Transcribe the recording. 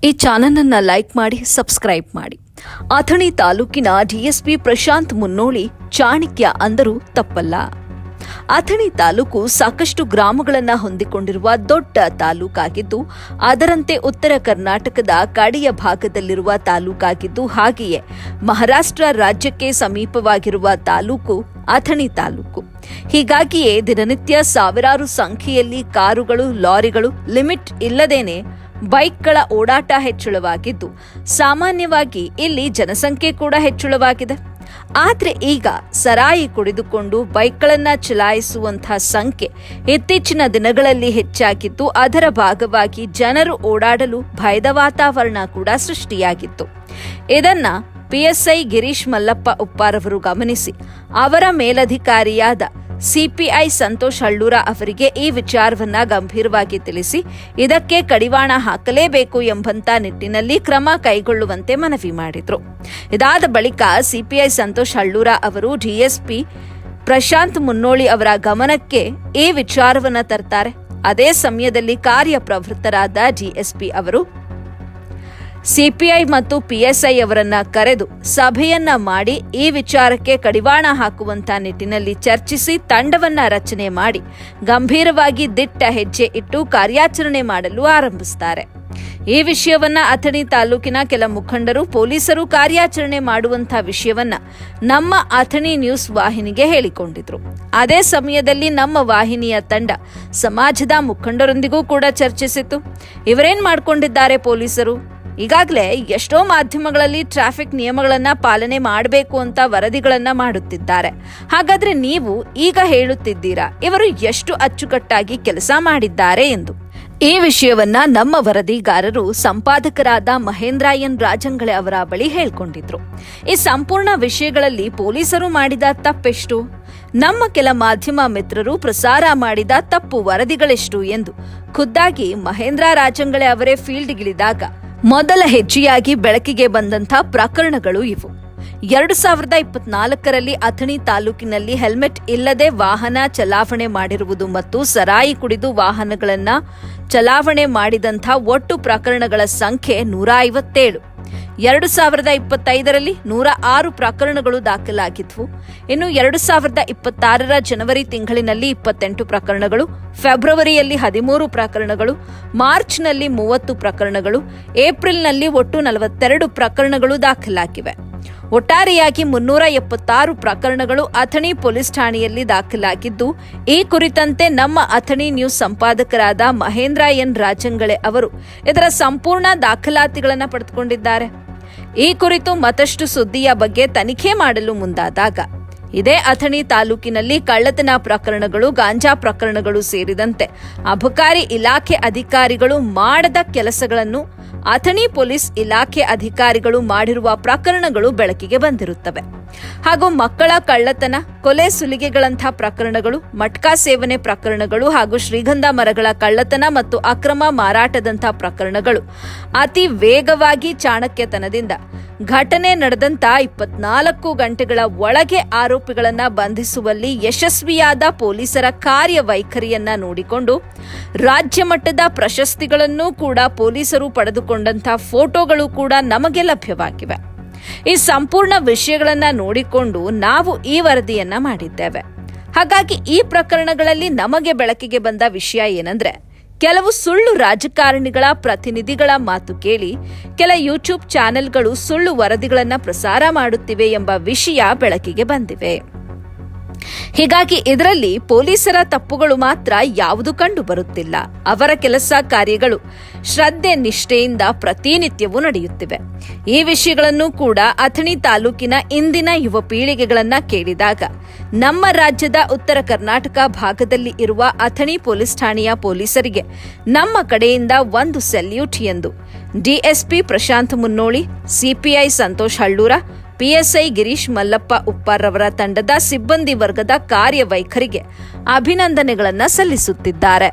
ಈ ಚಾನೆಲ್ ಅನ್ನು ಲೈಕ್ ಮಾಡಿ ಸಬ್ಸ್ಕ್ರೈಬ್ ಮಾಡಿ. ಅಥಣಿ ತಾಲೂಕಿನ ಡಿಎಸ್ಪಿ ಪ್ರಶಾಂತ್ ಮುನ್ನೋಳಿ ಚಾಣಕ್ಯ ಅಂದರೂ ತಪ್ಪಲ್ಲ. ಅಥಣಿ ತಾಲೂಕು ಸಾಕಷ್ಟು ಗ್ರಾಮಗಳನ್ನು ಹೊಂದಿಕೊಂಡಿರುವ ದೊಡ್ಡ ತಾಲೂಕಾಗಿದ್ದು, ಅದರಂತೆ ಉತ್ತರ ಕರ್ನಾಟಕದ ಕಡೆಯ ಭಾಗದಲ್ಲಿರುವ ತಾಲೂಕಾಗಿದ್ದು, ಹಾಗೆಯೇ ಮಹಾರಾಷ್ಟ್ರ ರಾಜ್ಯಕ್ಕೆ ಸಮೀಪವಾಗಿರುವ ತಾಲೂಕು ಅಥಣಿ ತಾಲೂಕು. ಹೀಗಾಗಿಯೇ ದಿನನಿತ್ಯ ಸಾವಿರಾರು ಸಂಖ್ಯೆಯಲ್ಲಿ ಕಾರುಗಳು, ಲಾರಿಗಳು, ಲಿಮಿಟ್ ಇಲ್ಲದೇನೆ ಬೈಕ್ಗಳ ಓಡಾಟ ಹೆಚ್ಚಳವಾಗಿದ್ದು, ಸಾಮಾನ್ಯವಾಗಿ ಇಲ್ಲಿ ಜನಸಂಖ್ಯೆ ಕೂಡ ಹೆಚ್ಚಳವಾಗಿದೆ. ಆದರೆ ಈಗ ಸರಾಯಿ ಕುಡಿದುಕೊಂಡು ಬೈಕ್ಗಳನ್ನ ಚಲಾಯಿಸುವಂತಹ ಸಂಖ್ಯೆ ಇತ್ತೀಚಿನ ದಿನಗಳಲ್ಲಿ ಹೆಚ್ಚಾಗಿದ್ದು, ಅದರ ಭಾಗವಾಗಿ ಜನರು ಓಡಾಡಲು ಭಯದ ವಾತಾವರಣ ಕೂಡ ಸೃಷ್ಟಿಯಾಗಿತ್ತು. ಇದನ್ನ ಪಿಎಸ್ಐ ಗಿರೀಶ್ ಮಲ್ಲಪ್ಪ ಉಪ್ಪಾರವರು ಗಮನಿಸಿ ಅವರ ಮೇಲಧಿಕಾರಿಯಾದ ಸಿಪಿಐ ಸಂತೋಷ್ ಹಳ್ಳೂರ ಅವರಿಗೆ ಈ ವಿಚಾರವನ್ನ ಗಂಭೀರವಾಗಿ ತಿಳಿಸಿ ಇದಕ್ಕೆ ಕಡಿವಾಣ ಹಾಕಲೇಬೇಕು ಎಂಬಂತ ನಿಟ್ಟಿನಲ್ಲಿ ಕ್ರಮ ಕೈಗೊಳ್ಳುವಂತೆ ಮನವಿ ಮಾಡಿದ್ರು. ಇದಾದ ಬಳಿಕ ಸಿಪಿಐ ಸಂತೋಷ್ ಹಳ್ಳೂರ ಅವರು ಡಿಎಸ್ಪಿ ಪ್ರಶಾಂತ್ ಮುನ್ನೋಳಿ ಅವರ ಗಮನಕ್ಕೆ ಈ ವಿಚಾರವನ್ನ ತರ್ತಾರೆ. ಅದೇ ಸಮಯದಲ್ಲಿ ಕಾರ್ಯಪ್ರವೃತ್ತರಾದ ಡಿಎಸ್ಪಿ ಅವರು ಸಿಪಿಐ ಮತ್ತು ಪಿಎಸ್ಐ ಅವರನ್ನ ಕರೆದು ಸಭೆಯನ್ನ ಮಾಡಿ ಈ ವಿಚಾರಕ್ಕೆ ಕಡಿವಾಣ ಹಾಕುವಂತ ನಿಟ್ಟಿನಲ್ಲಿ ಚರ್ಚಿಸಿ ತಂಡವನ್ನ ರಚನೆ ಮಾಡಿ ಗಂಭೀರವಾಗಿ ದಿಟ್ಟ ಹೆಜ್ಜೆ ಇಟ್ಟು ಕಾರ್ಯಾಚರಣೆ ಮಾಡಲು ಆರಂಭಿಸುತ್ತಾರೆ. ಈ ವಿಷಯವನ್ನ ಅಥಣಿ ತಾಲೂಕಿನ ಕೆಲ ಮುಖಂಡರು, ಪೊಲೀಸರು ಕಾರ್ಯಾಚರಣೆ ಮಾಡುವಂತಹ ವಿಷಯವನ್ನ ನಮ್ಮ ಅಥಣಿ ನ್ಯೂಸ್ ವಾಹಿನಿಗೆ ಹೇಳಿಕೊಂಡಿದ್ರು. ಅದೇ ಸಮಯದಲ್ಲಿ ನಮ್ಮ ವಾಹಿನಿಯ ತಂಡ ಸಮಾಜದ ಮುಖಂಡರೊಂದಿಗೂ ಕೂಡ ಚರ್ಚಿಸಿತು. ಇವರೇನ್ ಮಾಡ್ಕೊಂಡಿದ್ದಾರೆ ಪೊಲೀಸರು? ಈಗಾಗಲೇ ಎಷ್ಟೋ ಮಾಧ್ಯಮಗಳಲ್ಲಿ ಟ್ರಾಫಿಕ್ ನಿಯಮಗಳನ್ನ ಪಾಲನೆ ಮಾಡಬೇಕು ಅಂತ ವರದಿಗಳನ್ನ ಮಾಡುತ್ತಿದ್ದಾರೆ. ಹಾಗಾದ್ರೆ ನೀವು ಈಗ ಹೇಳುತ್ತಿದ್ದೀರಾ ಇವರು ಎಷ್ಟು ಅಚ್ಚುಕಟ್ಟಾಗಿ ಕೆಲಸ ಮಾಡಿದ್ದಾರೆ ಎಂದು. ಈ ವಿಷಯವನ್ನ ನಮ್ಮ ವರದಿಗಾರರು ಸಂಪಾದಕರಾದ ಮಹೇಂದ್ರ ಎನ್ ರಾಜಂಗಳೆ ಅವರ ಬಳಿ ಹೇಳ್ಕೊಂಡಿದ್ರು. ಈ ಸಂಪೂರ್ಣ ವಿಷಯಗಳಲ್ಲಿ ಪೊಲೀಸರು ಮಾಡಿದ ತಪ್ಪೆಷ್ಟು, ನಮ್ಮ ಕೆಲ ಮಾಧ್ಯಮ ಮಿತ್ರರು ಪ್ರಸಾರ ಮಾಡಿದ ತಪ್ಪು ವರದಿಗಳೆಷ್ಟು ಎಂದು ಖುದ್ದಾಗಿ ಮಹೇಂದ್ರ ರಾಜಂಗಳೆ ಅವರೇ ಫೀಲ್ಡ್ಗಿಳಿದಾಗ ಮೊದಲ ಹೆಜ್ಜೆಯಾಗಿ ಬೆಳಕಿಗೆ ಬಂದಂಥ ಪ್ರಕರಣಗಳು ಇವು. 2024ರಲ್ಲಿ ಅಥಣಿ ತಾಲೂಕಿನಲ್ಲಿ ಹೆಲ್ಮೆಟ್ ಇಲ್ಲದೆ ವಾಹನ ಚಲಾವಣೆ ಮಾಡಿರುವುದು ಮತ್ತು ಸರಾಯಿ ಕುಡಿದು ವಾಹನಗಳನ್ನ ಚಲಾವಣೆ ಮಾಡಿದಂಥ ಒಟ್ಟು ಪ್ರಕರಣಗಳ ಸಂಖ್ಯೆ 157. 2025ರಲ್ಲಿ 106 ಪ್ರಕರಣಗಳು ದಾಖಲಾಗಿದ್ವು. ಇನ್ನು 2026ರ ಜನವರಿ ತಿಂಗಳಿನಲ್ಲಿ 28 ಪ್ರಕರಣಗಳು, ಫೆಬ್ರವರಿಯಲ್ಲಿ 13 ಪ್ರಕರಣಗಳು, ಮಾರ್ಚ್ನಲ್ಲಿ 30 ಪ್ರಕರಣಗಳು, ಏಪ್ರಿಲ್ನಲ್ಲಿ ಒಟ್ಟು 42 ಪ್ರಕರಣಗಳು ದಾಖಲಾಗಿವೆ. ಒಟ್ಟಾರೆಯಾಗಿ 376 ಪ್ರಕರಣಗಳು ಅಥಣಿ ಪೊಲೀಸ್ ಠಾಣೆಯಲ್ಲಿ ದಾಖಲಾಗಿದ್ದು, ಈ ಕುರಿತಂತೆ ನಮ್ಮ ಅಥಣಿ ನ್ಯೂಸ್ ಸಂಪಾದಕರಾದ ಮಹೇಂದ್ರ ಎನ್ ರಾಜಂಗಳೆ ಅವರು ಇದರ ಸಂಪೂರ್ಣ ದಾಖಲಾತಿಗಳನ್ನು ಪಡೆದುಕೊಂಡಿದ್ದಾರೆ. ಈ ಕುರಿತು ಮತ್ತಷ್ಟು ಸುದ್ದಿಯ ಬಗ್ಗೆ ತನಿಖೆ ಮಾಡಲು ಮುಂದಾದಾಗ ಇದೇ ಅಥಣಿ ತಾಲೂಕಿನಲ್ಲಿ ಕಳ್ಳತನ ಪ್ರಕರಣಗಳು, ಗಾಂಜಾ ಪ್ರಕರಣಗಳು ಸೇರಿದಂತೆ ಅಬಕಾರಿ ಇಲಾಖೆ ಅಧಿಕಾರಿಗಳು ಮಾಡದ ಕೆಲಸಗಳನ್ನು ಅಥಣಿ ಪೊಲೀಸ್ ಇಲಾಖೆ ಅಧಿಕಾರಿಗಳು ಮಾಡಿರುವ ಪ್ರಕರಣಗಳು ಬೆಳಕಿಗೆ ಬಂದಿರುತ್ತವೆ. ಹಾಗೂ ಮಕ್ಕಳ ಕಳ್ಳತನ, ಕೊಲೆ ಸುಲಿಗೆಗಳಂತಹ ಪ್ರಕರಣಗಳು, ಮಟ್ಕಾ ಸೇವನೆ ಪ್ರಕರಣಗಳು ಹಾಗೂ ಶ್ರೀಗಂಧ ಮರಗಳ ಕಳ್ಳತನ ಮತ್ತು ಅಕ್ರಮ ಮಾರಾಟದಂತಹ ಪ್ರಕರಣಗಳು ಅತಿ ವೇಗವಾಗಿ ಚಾಣಕ್ಯತನದಿಂದ ಘಟನೆ ನಡೆದಂತ 24 ಗಂಟೆಗಳ ಒಳಗೆ ಆರೋಪಿಗಳನ್ನ ಬಂಧಿಸುವಲ್ಲಿ ಯಶಸ್ವಿಯಾದ ಪೊಲೀಸರ ಕಾರ್ಯವೈಖರಿಯನ್ನ ನೋಡಿಕೊಂಡು ರಾಜ್ಯ ಮಟ್ಟದ ಪ್ರಶಸ್ತಿಗಳನ್ನು ಕೂಡ ಪೊಲೀಸರು ಪಡೆದುಕೊಂಡಂತಹ ಫೋಟೋಗಳು ಕೂಡ ನಮಗೆ ಲಭ್ಯವಾಗಿವೆ. ಈ ಸಂಪೂರ್ಣ ವಿಷಯಗಳನ್ನ ನೋಡಿಕೊಂಡು ನಾವು ಈ ವರದಿಯನ್ನ ಮಾಡಿದ್ದೇವೆ. ಹಾಗಾಗಿ ಈ ಪ್ರಕರಣಗಳಲ್ಲಿ ನಮಗೆ ಬೆಳಕಿಗೆ ಬಂದ ವಿಷಯ ಏನಂದ್ರೆ, ಕೆಲವು ಸುಳ್ಳು ರಾಜಕಾರಣಿಗಳ ಪ್ರತಿನಿಧಿಗಳ ಮಾತು ಕೇಳಿ ಕೆಲ ಯೂಟ್ಯೂಬ್ ಚಾನೆಲ್ಗಳು ಸುಳ್ಳು ವರದಿಗಳನ್ನು ಪ್ರಸಾರ ಮಾಡುತ್ತಿವೆ ಎಂಬ ವಿಷಯ ಬೆಳಕಿಗೆ ಬಂದಿವೆ. ಹೀಗಾಗಿ ಇದರಲ್ಲಿ ಪೊಲೀಸರ ತಪ್ಪುಗಳು ಮಾತ್ರ ಯಾವುದು ಕಂಡು ಬರುತ್ತಿಲ್ಲ. ಅವರ ಕೆಲಸ ಕಾರ್ಯಗಳು ಶ್ರದ್ಧೆ ನಿಷ್ಠೆಯಿಂದ ಪ್ರತಿನಿತ್ಯವೂ ನಡೆಯುತ್ತಿವೆ. ಈ ವಿಷಯಗಳನ್ನು ಕೂಡ ಅಥಣಿ ತಾಲೂಕಿನ ಇಂದಿನ ಯುವ ಪೀಳಿಗೆಗಳನ್ನ ಕೇಳಿದಾಗ ನಮ್ಮ ರಾಜ್ಯದ ಉತ್ತರ ಕರ್ನಾಟಕ ಭಾಗದಲ್ಲಿ ಇರುವ ಅಥಣಿ ಪೊಲೀಸ್ ಠಾಣೆಯ ಪೊಲೀಸರಿಗೆ ನಮ್ಮ ಕಡೆಯಿಂದ ಒಂದು ಸೆಲ್ಯೂಟ್ ಎಂದು DSP Prashant Munnoli, CPI Santosh Hallur, PSI Girish Mallappa ಉಪ್ಪಾರವರ ತಂಡದ ಸಿಬ್ಬಂದಿ ವರ್ಗದ ಕಾರ್ಯವೈಖರಿಗೆ ಅಭಿನಂದನೆಗಳನ್ನು ಸಲ್ಲಿಸುತ್ತಿದ್ದಾರೆ.